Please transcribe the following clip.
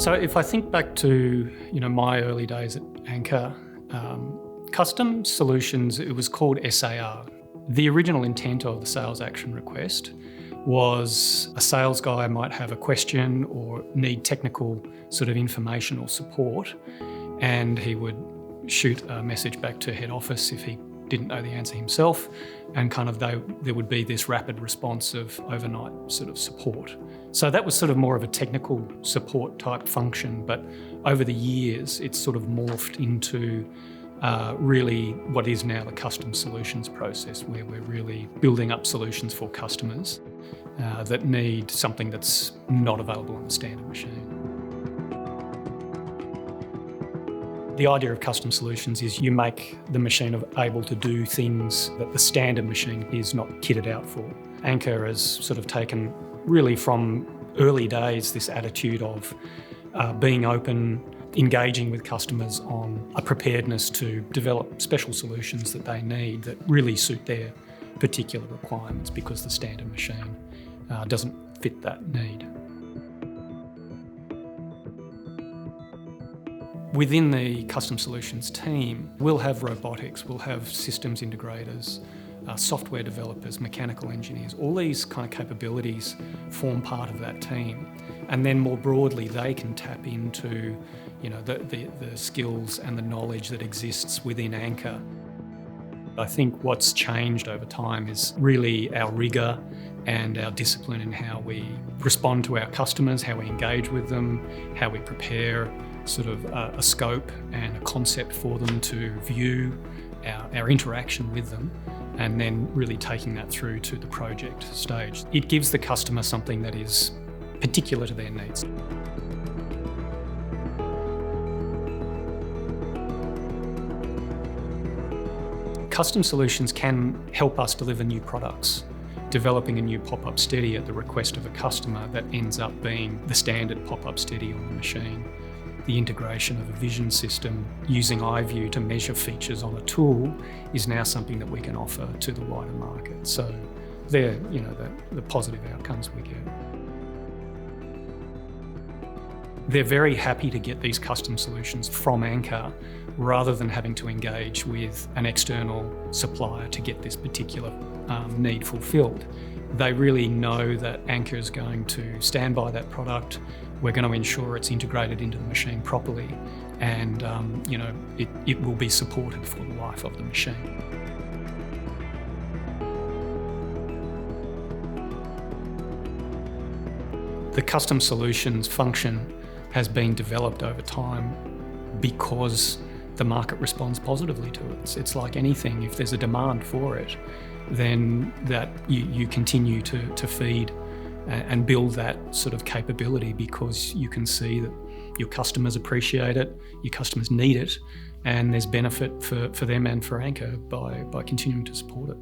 So if I think back to my early days at Anchor, Custom Solutions, it was called SAR. The original intent of the sales action request was a sales guy might have a question or need technical sort of information or support, and he would shoot a message back to head office if he didn't know the answer himself, and there would be this rapid response of overnight sort of support. So that was sort of more of a technical support type function, but over the years it's sort of morphed into really what is now the custom solutions process, where we're really building up solutions for customers that need something that's not available on the standard machine. The idea of custom solutions is you make the machine able to do things that the standard machine is not kitted out for. Anchor has sort of taken really from early days this attitude of being open, engaging with customers on a preparedness to develop special solutions that they need that really suit their particular requirements, because the standard machine doesn't fit that need. Within the custom solutions team, we'll have robotics, we'll have systems integrators, software developers, mechanical engineers. All these kind of capabilities form part of that team. And then more broadly, they can tap into the skills and the knowledge that exists within Anchor. I think what's changed over time is really our rigour and our discipline in how we respond to our customers, how we engage with them, how we prepare sort of a scope and a concept for them to view our interaction with them, and then really taking that through to the project stage. It gives the customer something that is particular to their needs. Custom solutions can help us deliver new products. Developing a new pop-up steady at the request of a customer that ends up being the standard pop-up steady on the machine. The integration of a vision system using iView to measure features on a tool is now something that we can offer to the wider market. So they're the positive outcomes we get. They're very happy to get these custom solutions from Anchor rather than having to engage with an external supplier to get this particular need fulfilled. They really know that Anchor is going to stand by that product. We're going to ensure it's integrated into the machine properly, and it will be supported for the life of the machine. The custom solutions function has been developed over time because the market responds positively to it. It's like anything, if there's a demand for it, then that you continue to feed and build that sort of capability, because you can see that your customers appreciate it, your customers need it, and there's benefit for them and for Anchor by continuing to support it.